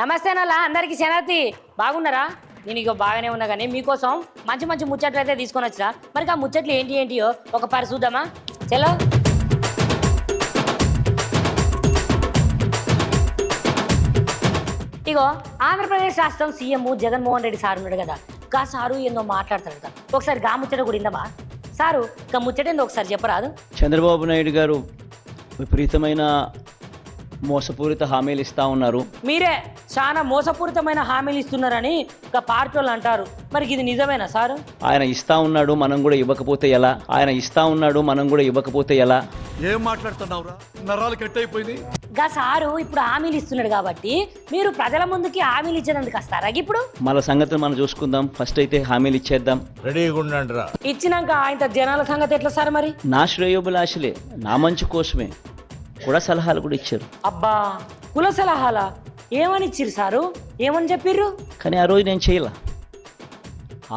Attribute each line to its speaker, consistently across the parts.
Speaker 1: నమస్తే నల్లా అందరికీ శనాతి బాగున్నారా? నేను ఇక బాగానే ఉన్నా కానీ మీకోసం మంచి మంచి ముచ్చట్లు అయితే తీసుకొని వచ్చినా. మరి ఆ ముచ్చట్లు ఏంటియో ఒక పరి చూద్దామా? చలో. ఇగో ఆంధ్రప్రదేశ్ రాష్ట్రం సీఎం జగన్మోహన్ రెడ్డి సార్ ఉన్నాడు కదా, గా సారు ఏందో మాట్లాడతాడు కదా, ఒకసారి గా ముచ్చట కూడా ఇందమా సారు? గా ముచ్చట ఏందో ఒకసారి చెప్పరాదు?
Speaker 2: చంద్రబాబు నాయుడు గారు విపరీతమైన మోసపూరిత హామీలు ఇస్తా ఉన్నారు.
Speaker 1: మీరే చాలా మోసపూరితమైన హామీలు ఇస్తున్నారని ఒక పార్టీ వాళ్ళు అంటారు. మరి ఇది నిజమేనా సారు?
Speaker 2: ఆయన ఇస్తా ఉన్నాడు, మనం కూడా ఇవ్వకపోతే ఎలా? ఆయన ఇస్తా ఉన్నాడు, మనం కూడా ఇవ్వకపోతే ఎలా?
Speaker 3: ఏం మాట్లాడుతున్నావురా? నరాలు కట్ అయిపోయింది.
Speaker 1: గా సారు ఇప్పుడు హామీలు ఇస్తున్నాడు కాబట్టి మీరు ప్రజల ముందుకి హామీలు ఇచ్చేందుకు వస్తారా? ఇప్పుడు
Speaker 2: మన సంగతిని మనం చూసుకుందాం. ఫస్ట్ అయితే హామీలు ఇచ్చేద్దాం.
Speaker 3: రెడీగా ఉండండి రా.
Speaker 1: ఇచ్చినాక ఆయన జనాల సంగతి ఎట్లా సార్? మరి
Speaker 2: నా శ్రేయోభిలాషులే, నా మంచి కోసమే కూడా సలహాలు కూడా ఇచ్చారు.
Speaker 1: అబ్బా, కుల సలహాలా? ఏమని ఇచ్చిర్రు సారు? ఏమని చెప్పిర్రు?
Speaker 2: కానీ ఆ రోజు నేను చేయలే.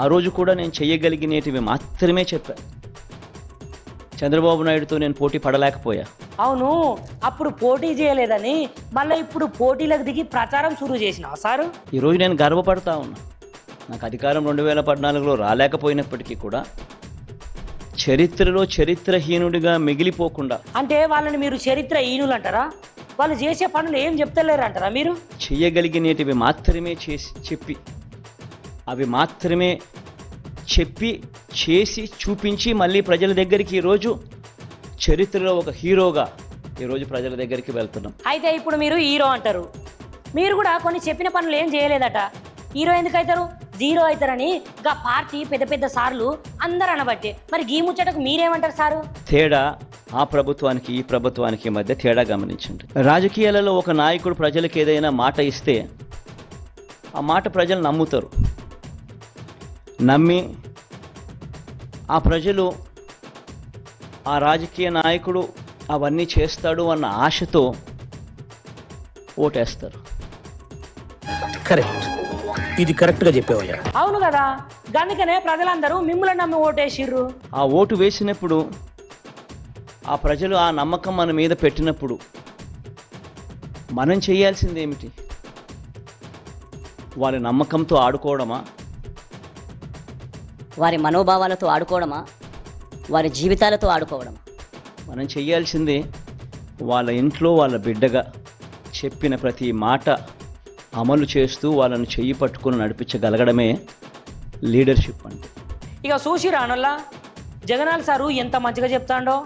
Speaker 2: ఆ రోజు కూడా నేను చెయ్యగలిగినటివి మాత్రమే చెప్పాను. చంద్రబాబు నాయుడుతో నేను పోటీ పడలేకపోయా.
Speaker 1: అవును, అప్పుడు పోటీ చేయలేదని మళ్ళీ ఇప్పుడు పోటీలకు దిగి ప్రచారం షురూ చేసినావా సారు?
Speaker 2: ఈరోజు నేను గర్వపడతా ఉన్నా. నాకు అధికారం 2014లో రాలేకపోయినప్పటికీ కూడా చరిత్రలో చరిత్రహీనుడిగా మిగిలిపోకుండా,
Speaker 1: అంటే వాళ్ళని మీరు చరిత్ర హీనులు అంటారా? వాళ్ళు చేసే పనులు ఏం చెప్తలేరు అంటారా మీరు?
Speaker 2: చెయ్యగలిగినటివి మాత్రమే చెప్పి అవి మాత్రమే చెప్పి చేసి చూపించి మళ్ళీ ప్రజల దగ్గరికి ఈరోజు చరిత్రలో ఒక హీరోగా ఈరోజు ప్రజల దగ్గరికి వెళ్తున్నాం.
Speaker 1: అయితే ఇప్పుడు మీరు హీరో అంటారు, మీరు కూడా కొన్ని చెప్పిన పనులు ఏం చేయలేదట. హీరో ఎందుకు అవుతారు? జీరో అవుతారని గా పార్టీ పెద్ద పెద్ద సార్లు అందరు అనబట్టే. మరి గీ ముచ్చటకు మీరేమంటారు సారు?
Speaker 2: తేడా ఆ ప్రభుత్వానికి ఈ ప్రభుత్వానికి మధ్య తేడా గమనించండి. రాజకీయాలలో ఒక నాయకుడు ప్రజలకు ఏదైనా మాట ఇస్తే ఆ మాట ప్రజలు నమ్ముతారు. నమ్మి ఆ ప్రజలు ఆ రాజకీయ నాయకుడు అవన్నీ చేస్తాడు అన్న ఆశతో ఓటేస్తారు.
Speaker 4: కరెక్ట్, ఇది కరెక్ట్గా చెప్పేవయ్యా.
Speaker 1: అవును కదా, అందుకనే ప్రజలందరూ మిమ్మల్ని నమ్మి ఓటేసిర్రు.
Speaker 2: ఆ ఓటు వేసినప్పుడు ఆ ప్రజలు ఆ నమ్మకం మన మీద పెట్టినప్పుడు మనం చేయాల్సింది ఏమిటి? వారి నమ్మకంతో ఆడుకోవడమా?
Speaker 5: వారి మనోభావాలతో ఆడుకోవడమా? వారి జీవితాలతో ఆడుకోవడమా?
Speaker 2: మనం చేయాల్సింది వాళ్ళ ఇంట్లో వాళ్ళ బిడ్డగా చెప్పిన ప్రతి మాట అమలు చేస్తూ వాళ్ళను చెయ్యి పట్టుకుని నడిపించగలగడమే లీడర్షిప్ అంటే.
Speaker 1: ఇక చూసి రానల్లా జగనాల్ సారు ఎంత మంచిగా చెప్తాడో.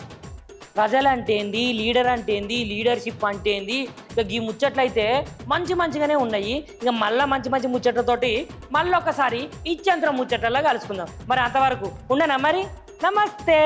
Speaker 1: ప్రజలంటే ఏంది, లీడర్ అంటే ఏంది, లీడర్షిప్ అంటే ఏంది, ఇక ఈ ముచ్చట్లయితే మంచిగానే ఉన్నాయి. ఇక మళ్ళీ మంచి ముచ్చట్లతోటి మళ్ళీ ఒకసారి ఇచ్చంతరం ముచ్చట్లలో కలుసుకుందాం. మరి అంతవరకు ఉండనా? మరి నమస్తే.